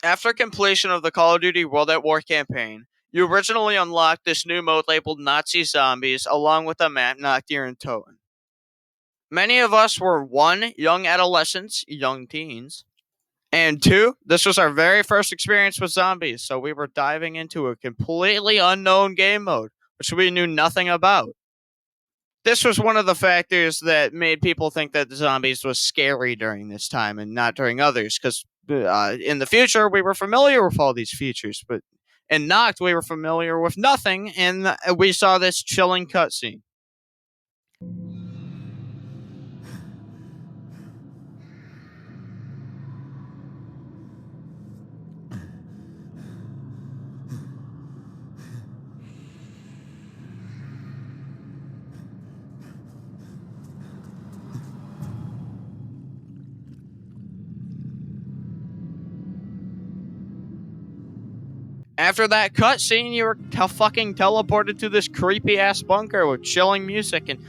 After completion of the Call of Duty World at War campaign, you originally unlocked this new mode labeled Nazi Zombies along with the map Nacht, Untoten. Many of us were one, young adolescents, young teens, and two, this was our very first experience with zombies, so we were diving into a completely unknown game mode, which we knew nothing about. This was one of the factors that made people think that zombies was scary during this time and not during others, because in the future we were familiar with all these features, but in Nacht we were familiar with nothing, and we saw this chilling cutscene. After that cutscene, you were fucking teleported to this creepy ass bunker with chilling music and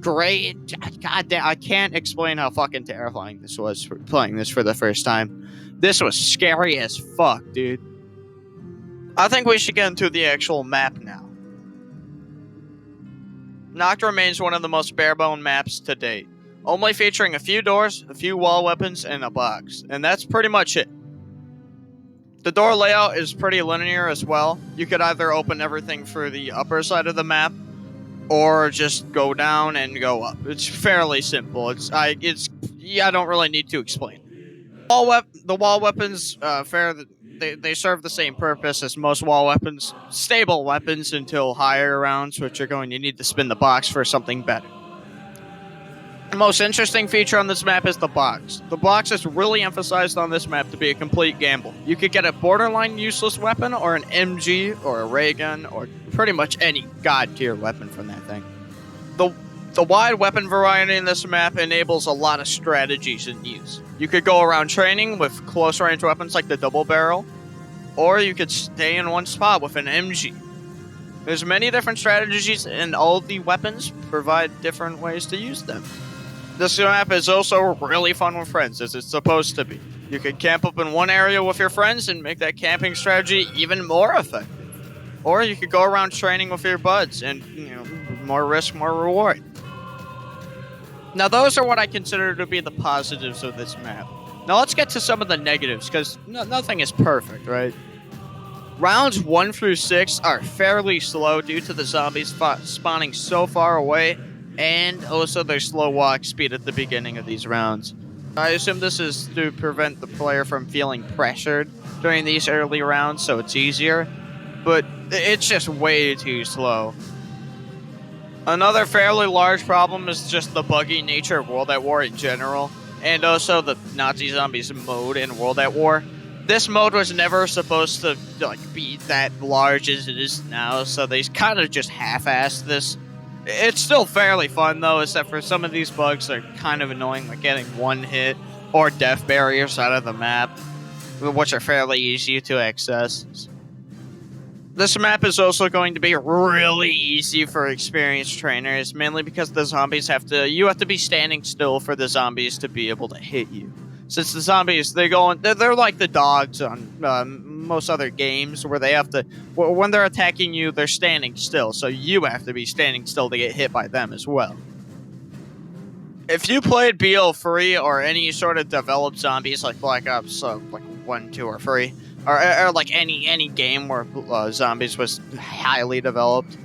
great. God damn, I can't explain how fucking terrifying this was for playing this for the first time. This was scary as fuck, dude. I think we should get into the actual map now. Nacht remains one of the most barebone maps to date, only featuring a few doors, a few wall weapons, and a box, and that's pretty much it. The door layout is pretty linear as well. You could either open everything for the upper side of the map, or just go down and go up. It's fairly simple. I don't really need to explain. The wall weapons, they serve the same purpose as most wall weapons. Stable weapons until higher rounds, which you're going to need to spin the box for something better. The most interesting feature on this map is the box. The box is really emphasized on this map to be a complete gamble. You could get a borderline useless weapon, or an MG, or a ray gun, or pretty much any god tier weapon from that thing. The wide weapon variety in this map enables a lot of strategies in use. You could go around training with close range weapons like the double barrel, or you could stay in one spot with an MG. There's many different strategies, and all of the weapons provide different ways to use them. This map is also really fun with friends, as it's supposed to be. You can camp up in one area with your friends and make that camping strategy even more effective. Or you could go around training with your buds, and, more risk, more reward. Now those are what I consider to be the positives of this map. Now let's get to some of the negatives, because nothing is perfect, right? Rounds 1 through 6 are fairly slow due to the zombies spawning so far away, and also their slow walk speed at the beginning of these rounds. I assume this is to prevent the player from feeling pressured during these early rounds, so it's easier, but it's just way too slow. Another fairly large problem is just the buggy nature of World at War in general, and also the Nazi Zombies mode in World at War. This mode was never supposed to be that large as it is now, so they kind of just half-assed this. It's still fairly fun, though, except for some of these bugs are kind of annoying, like getting one hit or death barriers out of the map, which are fairly easy to access. This map is also going to be really easy for experienced trainers, mainly because the zombies you have to be standing still for the zombies to be able to hit you. Since the zombies, they're like the dogs on most other games, where they have to, when they're attacking you, they're standing still, so you have to be standing still to get hit by them as well. If you played BO3 or any sort of developed zombies like Black Ops, like 1, 2, or 3, or like any game where zombies was highly developed,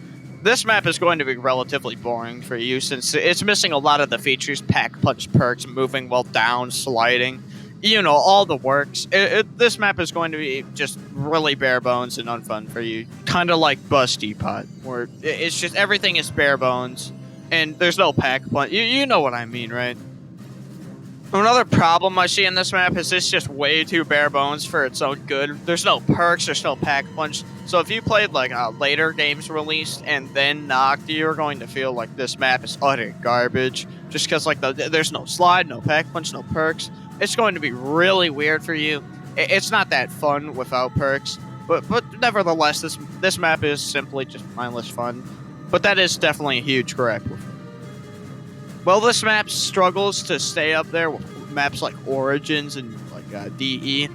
this map is going to be relatively boring for you, since it's missing a lot of the features: pack punch perks, moving while down, sliding, all the works. This map is going to be just really bare bones and unfun for you, kind of like Busty Pot, where it's just everything is bare bones, and there's no pack punch. You know what I mean, right? Another problem I see in this map is it's just way too bare bones for its own good. There's no perks, there's no pack punch. So if you played later games released and then Nacht, you're going to feel like this map is utter garbage. Just because there's no slide, no pack punch, no perks. It's going to be really weird for you. It's not that fun without perks. But nevertheless, this map is simply just mindless fun. But that is definitely a huge gripe with it. Well, this map struggles to stay up there with maps like Origins and DE.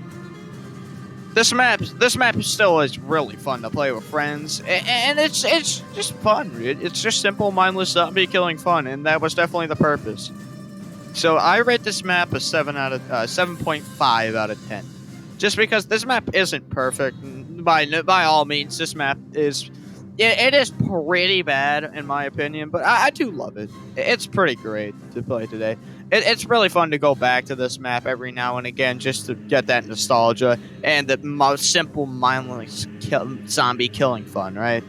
this map still is really fun to play with friends, and it's just fun. It's just simple, mindless zombie killing fun, and that was definitely the purpose. So I rate this map a 7.5 out of 10, just because this map isn't perfect. By all means, this map is it is pretty bad in my opinion, but I do love it. It's pretty great to play today. It's really fun to go back to this map every now and again just to get that nostalgia and the most simple, mindless zombie killing fun, right?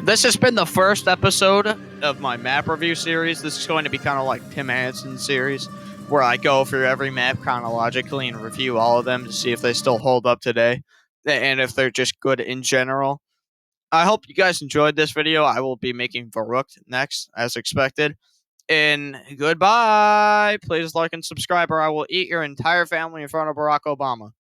This has been the first episode of my map review series. This is going to be kind of like Tim Hanson's series, where I go through every map chronologically and review all of them to see if they still hold up today and if they're just good in general. I hope you guys enjoyed this video. I will be making Varrook next, as expected. And goodbye. Please like and subscribe, or I will eat your entire family in front of Barack Obama.